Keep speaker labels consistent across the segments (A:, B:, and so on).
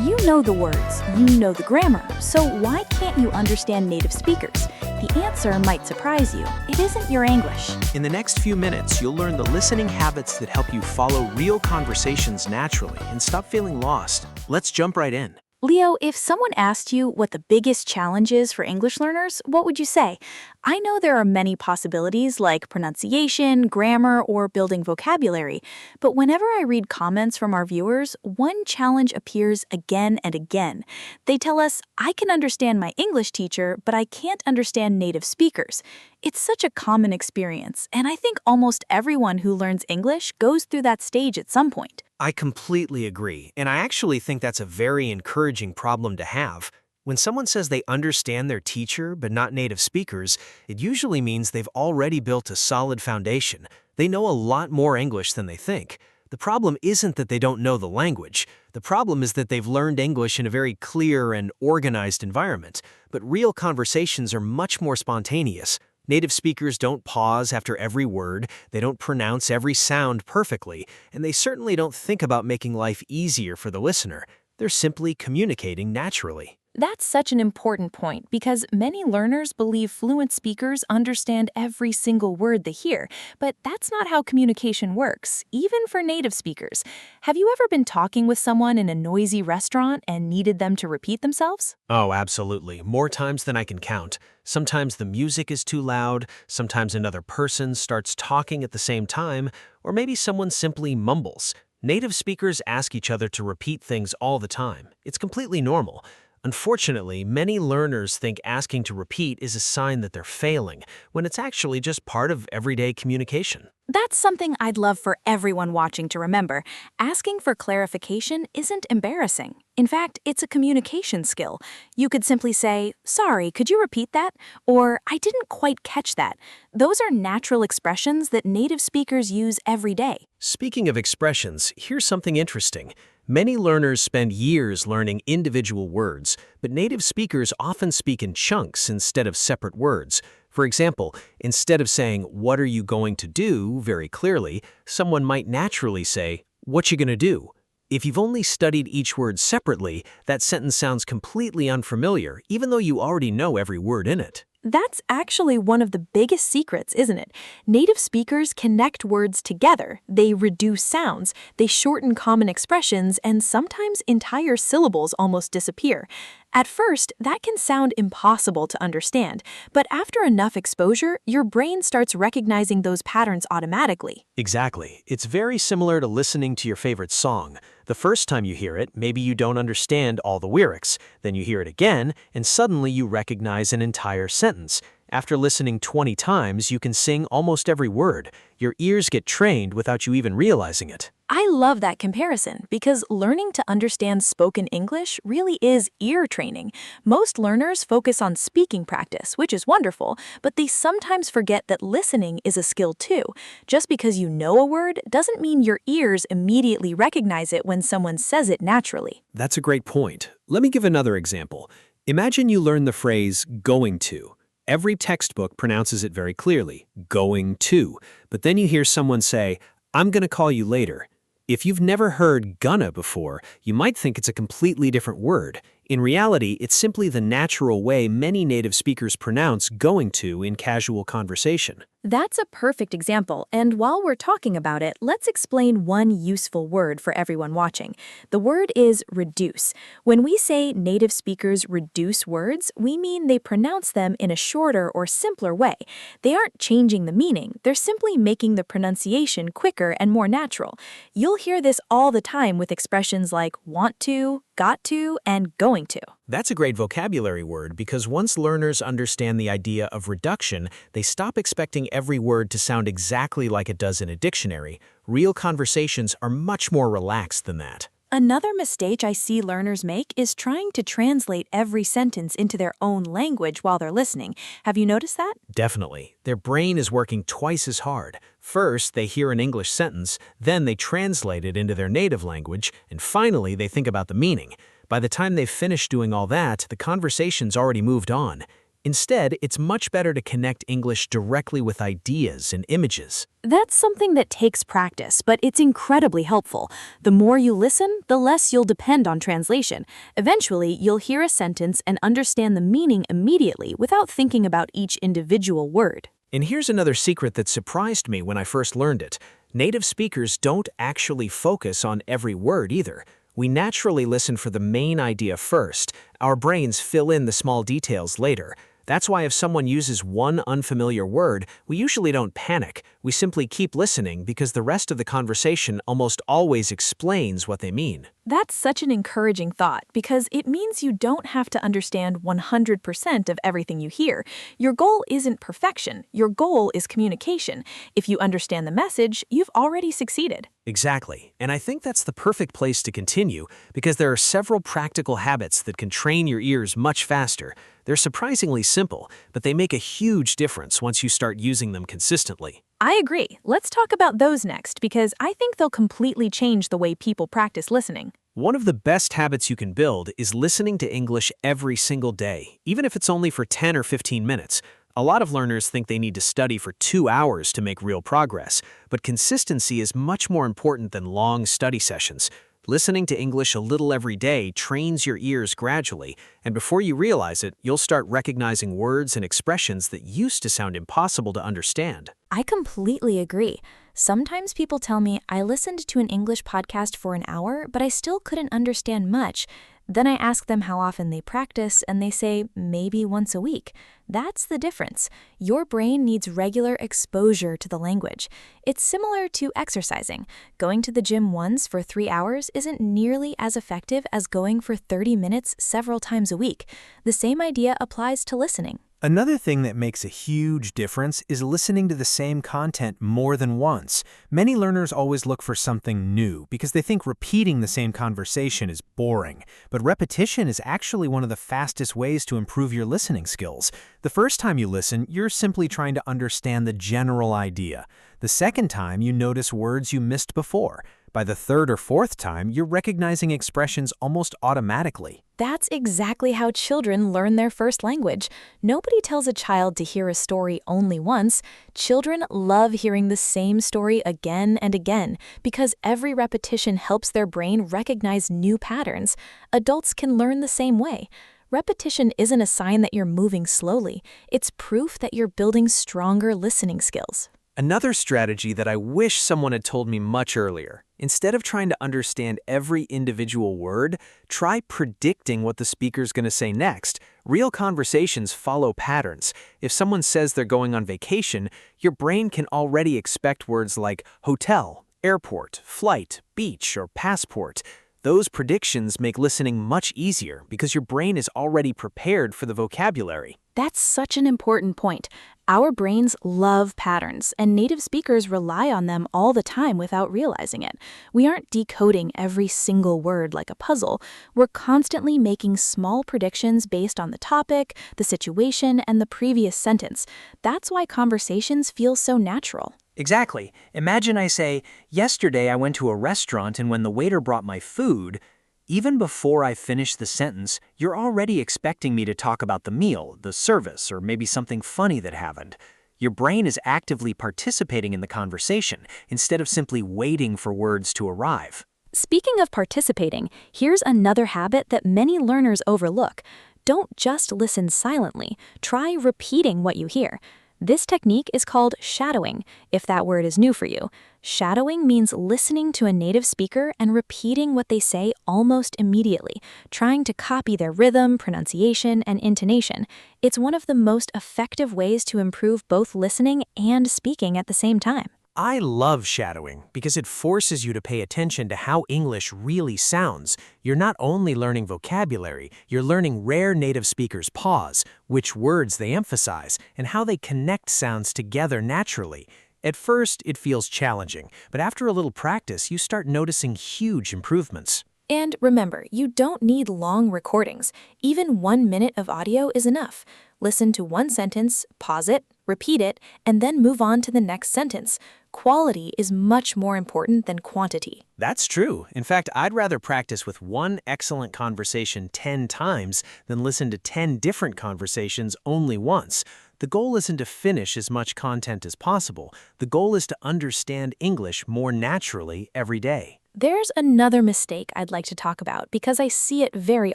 A: You know the words, you know the grammar, so why can't you understand native speakers? The answer might surprise you. It isn't your English.
B: In the next few minutes, you'll learn the listening habits that help you follow real conversations naturally and stop feeling lost. Let's jump right in.
A: Leo, if someone asked you what the biggest challenge is for English learners, what would you say? I know there are many possibilities like pronunciation, grammar, or building vocabulary, but whenever I read comments from our viewers, one challenge appears again and again. They tell us, I can understand my English teacher, but I can't understand native speakers. It's such a common experience, and I think almost everyone who learns English goes through that stage at some point.
B: I completely agree, and I actually think that's a very encouraging problem to have. When someone says they understand their teacher but not native speakers, it usually means they've already built a solid foundation. They know a lot more English than they think. The problem isn't that they don't know the language. The problem is that they've learned English in a very clear and organized environment. But real conversations are much more spontaneous. Native speakers don't pause after every word, they don't pronounce every sound perfectly, and they certainly don't think about making life easier for the listener. They're simply communicating naturally.
C: That's such an important point because many learners believe fluent speakers understand every single word they hear, but that's not how communication works, even for native speakers. Have you ever been talking with someone in a noisy restaurant and needed them to repeat themselves?
B: Oh, absolutely. More times than I can count. Sometimes the music is too loud, sometimes another person starts talking at the same time, or maybe someone simply mumbles. Native speakers ask each other to repeat things all the time. It's completely normal. Unfortunately, many learners think asking to repeat is a sign that they're failing, when it's actually just part of everyday communication.
A: That's something I'd love for everyone watching to remember. Asking for clarification isn't embarrassing. In fact, it's a communication skill. You could simply say, "Sorry, could you repeat that?" Or, "I didn't quite catch that." Those are natural expressions that native speakers use every day.
B: Speaking of expressions, here's something interesting. Many learners spend years learning individual words, but native speakers often speak in chunks instead of separate words. For example, instead of saying, "What are you going to do?" very clearly, someone might naturally say, "What you gonna do?" If you've only studied each word separately, that sentence sounds completely unfamiliar, even though you already know every word in it.
C: That's actually one of the biggest secrets, isn't it? Native speakers connect words together, they reduce sounds, they shorten common expressions, and sometimes entire syllables almost disappear. At first, that can sound impossible to understand, but after enough exposure, your brain starts recognizing those patterns automatically.
B: Exactly. It's very similar to listening to your favorite song. The first time you hear it, maybe you don't understand all the lyrics. Then you hear it again, and suddenly you recognize an entire sentence. After listening 20 times, you can sing almost every word. Your ears get trained without you even realizing it.
C: I love that comparison because learning to understand spoken English really is ear training. Most learners focus on speaking practice, which is wonderful, but they sometimes forget that listening is a skill too. Just because you know a word doesn't mean your ears immediately recognize it when someone says it naturally.
B: That's a great point. Let me give another example. Imagine you learn the phrase going to. Every textbook pronounces it very clearly, going to. But then you hear someone say, "I'm gonna call you later." If you've never heard gonna before, you might think it's a completely different word. In reality, it's simply the natural way many native speakers pronounce going to in casual conversation.
C: That's a perfect example, and while we're talking about it, let's explain one useful word for everyone watching. The word is reduce. When we say native speakers reduce words, we mean they pronounce them in a shorter or simpler way. They aren't changing the meaning, they're simply making the pronunciation quicker and more natural. You'll hear this all the time with expressions like want to, got to, and going to.
B: That's a great vocabulary word because once learners understand the idea of reduction, they stop expecting every word to sound exactly like it does in a dictionary. Real conversations are much more relaxed than that.
C: Another mistake I see learners make is trying to translate every sentence into their own language while they're listening. Have you noticed that?
B: Definitely. Their brain is working twice as hard. First, they hear an English sentence, then they translate it into their native language, and finally they think about the meaning. By the time they've finished doing all that, the conversation's already moved on. Instead, it's much better to connect English directly with ideas and images.
C: That's something that takes practice, but it's incredibly helpful. The more you listen, the less you'll depend on translation. Eventually, you'll hear a sentence and understand the meaning immediately without thinking about each individual word.
B: And here's another secret that surprised me when I first learned it. Native speakers don't actually focus on every word either. We naturally listen for the main idea first. Our brains fill in the small details later. That's why if someone uses one unfamiliar word, we usually don't panic. We simply keep listening because the rest of the conversation almost always explains what they mean.
C: That's such an encouraging thought because it means you don't have to understand 100% of everything you hear. Your goal isn't perfection. Your goal is communication. If you understand the message, you've already succeeded.
B: Exactly. And I think that's the perfect place to continue because there are several practical habits that can train your ears much faster. They're surprisingly simple, but they make a huge difference once you start using them consistently.
C: I agree. Let's talk about those next because I think they'll completely change the way people practice listening.
B: One of the best habits you can build is listening to English every single day, even if it's only for 10 or 15 minutes. A lot of learners think they need to study for 2 hours to make real progress, but consistency is much more important than long study sessions. Listening to English a little every day trains your ears gradually, and before you realize it, you'll start recognizing words and expressions that used to sound impossible to understand.
C: I completely agree. Sometimes people tell me I listened to an English podcast for an hour, but I still couldn't understand much. Then I ask them how often they practice, and they say maybe once a week. That's the difference. Your brain needs regular exposure to the language. It's similar to exercising. Going to the gym once for 3 hours isn't nearly as effective as going for 30 minutes several times a week. The same idea applies to listening.
D: Another thing that makes a huge difference is listening to the same content more than once. Many learners always look for something new because they think repeating the same conversation is boring. But repetition is actually one of the fastest ways to improve your listening skills. The first time you listen, you're simply trying to understand the general idea. The second time, you notice words you missed before. By the third or fourth time, you're recognizing expressions almost automatically.
C: That's exactly how children learn their first language. Nobody tells a child to hear a story only once. Children love hearing the same story again and again because every repetition helps their brain recognize new patterns. Adults can learn the same way. Repetition isn't a sign that you're moving slowly. It's proof that you're building stronger listening skills.
B: Another strategy that I wish someone had told me much earlier. Instead of trying to understand every individual word, try predicting what the speaker's going to say next. Real conversations follow patterns. If someone says they're going on vacation, your brain can already expect words like hotel, airport, flight, beach, or passport. Those predictions make listening much easier because your brain is already prepared for the vocabulary.
C: That's such an important point. Our brains love patterns, and native speakers rely on them all the time without realizing it. We aren't decoding every single word like a puzzle. We're constantly making small predictions based on the topic, the situation, and the previous sentence. That's why conversations feel so natural.
E: Exactly. Imagine I say, yesterday I went to a restaurant and when the waiter brought my food, even before I finish the sentence, you're already expecting me to talk about the meal, the service, or maybe something funny that happened. Your brain is actively participating in the conversation instead of simply waiting for words to arrive.
C: Speaking of participating, here's another habit that many learners overlook. Don't just listen silently. Try repeating what you hear. This technique is called shadowing, if that word is new for you. Shadowing means listening to a native speaker and repeating what they say almost immediately, trying to copy their rhythm, pronunciation, and intonation. It's one of the most effective ways to improve both listening and speaking at the same time.
B: I love shadowing because it forces you to pay attention to how English really sounds. You're not only learning vocabulary, you're learning rare native speakers' pause, which words they emphasize, and how they connect sounds together naturally. At first, it feels challenging, but after a little practice, you start noticing huge improvements.
C: And remember, you don't need long recordings. Even 1 minute of audio is enough. Listen to one sentence, pause it, repeat it, and then move on to the next sentence. Quality is much more important than quantity.
B: That's true. In fact, I'd rather practice with one excellent conversation 10 times than listen to 10 different conversations only once. The goal isn't to finish as much content as possible. The goal is to understand English more naturally every day.
C: There's another mistake I'd like to talk about because I see it very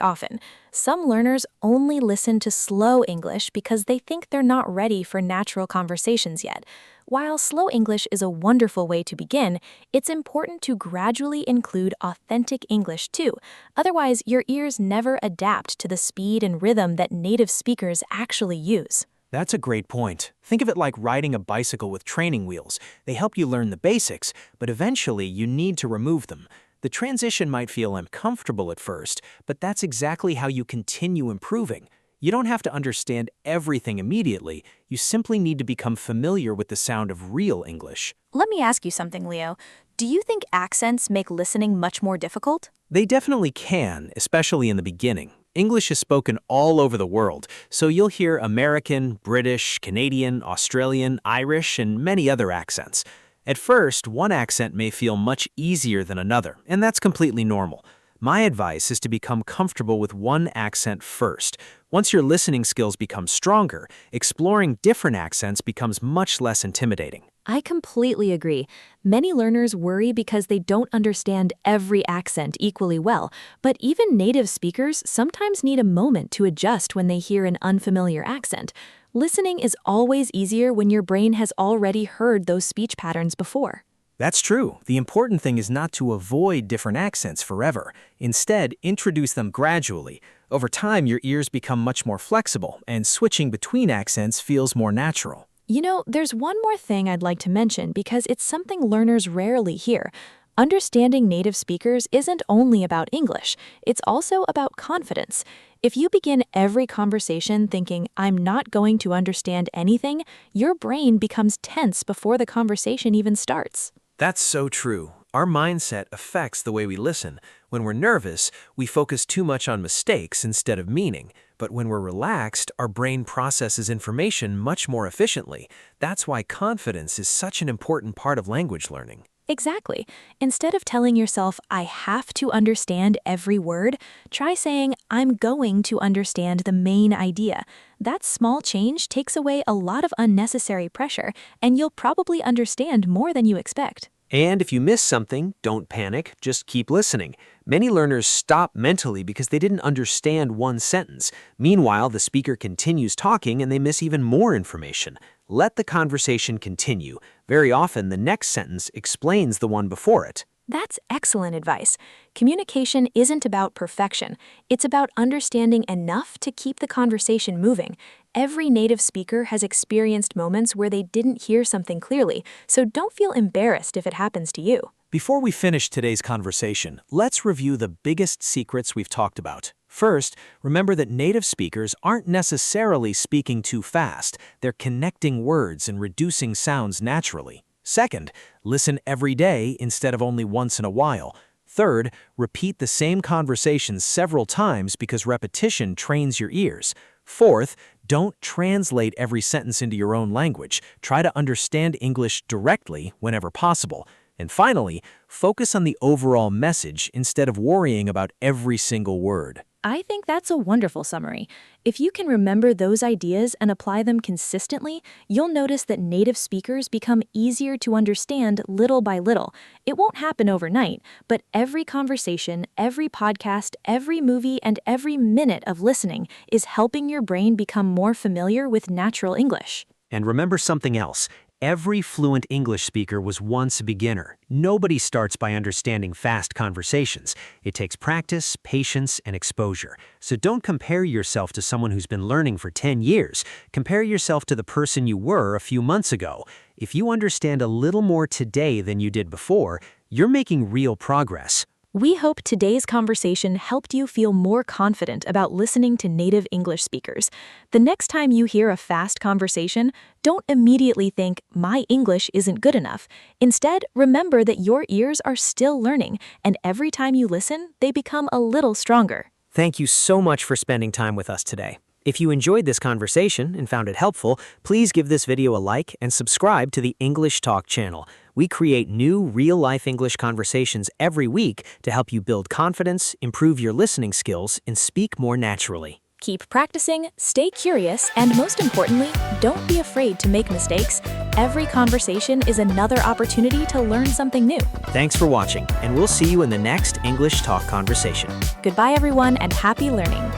C: often. Some learners only listen to slow English because they think they're not ready for natural conversations yet. While slow English is a wonderful way to begin, it's important to gradually include authentic English too. Otherwise, your ears never adapt to the speed and rhythm that native speakers actually use.
B: That's a great point. Think of it like riding a bicycle with training wheels. They help you learn the basics, but eventually you need to remove them. The transition might feel uncomfortable at first, but that's exactly how you continue improving. You don't have to understand everything immediately. You simply need to become familiar with the sound of real English.
A: Let me ask you something, Leo. Do you think accents make listening much more difficult?
B: They definitely can, especially in the beginning. English is spoken all over the world, so you'll hear American, British, Canadian, Australian, Irish, and many other accents. At first, one accent may feel much easier than another, and that's completely normal. My advice is to become comfortable with one accent first. Once your listening skills become stronger, exploring different accents becomes much less intimidating.
C: I completely agree. Many learners worry because they don't understand every accent equally well, but even native speakers sometimes need a moment to adjust when they hear an unfamiliar accent. Listening is always easier when your brain has already heard those speech patterns before.
B: That's true. The important thing is not to avoid different accents forever. Instead, introduce them gradually. Over time, your ears become much more flexible, and switching between accents feels more natural.
C: You know, there's one more thing I'd like to mention because it's something learners rarely hear. Understanding native speakers isn't only about English, it's also about confidence. If you begin every conversation thinking, I'm not going to understand anything, your brain becomes tense before the conversation even starts.
B: That's so true. Our mindset affects the way we listen. When we're nervous, we focus too much on mistakes instead of meaning. But when we're relaxed, our brain processes information much more efficiently. That's why confidence is such an important part of language learning.
C: Exactly. Instead of telling yourself, I have to understand every word, try saying, I'm going to understand the main idea. That small change takes away a lot of unnecessary pressure, and you'll probably understand more than you expect.
B: And if you miss something, don't panic, just keep listening. Many learners stop mentally because they didn't understand one sentence. Meanwhile, the speaker continues talking and they miss even more information. Let the conversation continue. Very often, the next sentence explains the one before it.
C: That's excellent advice. Communication isn't about perfection. It's about understanding enough to keep the conversation moving. Every native speaker has experienced moments where they didn't hear something clearly, so don't feel embarrassed if it happens to you.
B: Before we finish today's conversation, let's review the biggest secrets we've talked about. First, remember that native speakers aren't necessarily speaking too fast. They're connecting words and reducing sounds naturally. Second, listen every day instead of only once in a while. Third, repeat the same conversations several times because repetition trains your ears. Fourth, don't translate every sentence into your own language. Try to understand English directly whenever possible. And finally, focus on the overall message instead of worrying about every single word.
C: I think that's a wonderful summary. If you can remember those ideas and apply them consistently, you'll notice that native speakers become easier to understand little by little. It won't happen overnight, but every conversation, every podcast, every movie, and every minute of listening is helping your brain become more familiar with natural English.
B: And remember something else. Every fluent English speaker was once a beginner. Nobody starts by understanding fast conversations. It takes practice, patience, and exposure. So don't compare yourself to someone who's been learning for 10 years. Compare yourself to the person you were a few months ago. If you understand a little more today than you did before, you're making real progress.
C: We hope today's conversation helped you feel more confident about listening to native English speakers. The next time you hear a fast conversation, don't immediately think, my English isn't good enough. Instead, remember that your ears are still learning, and every time you listen, they become a little stronger.
B: Thank you so much for spending time with us today. If you enjoyed this conversation and found it helpful, please give this video a like and subscribe to the English Talk channel. We create new, real-life English conversations every week to help you build confidence, improve your listening skills, and speak more naturally.
C: Keep practicing, stay curious, and most importantly, don't be afraid to make mistakes. Every conversation is another opportunity to learn something new.
B: Thanks for watching, and we'll see you in the next English Talk conversation.
C: Goodbye, everyone, and happy learning.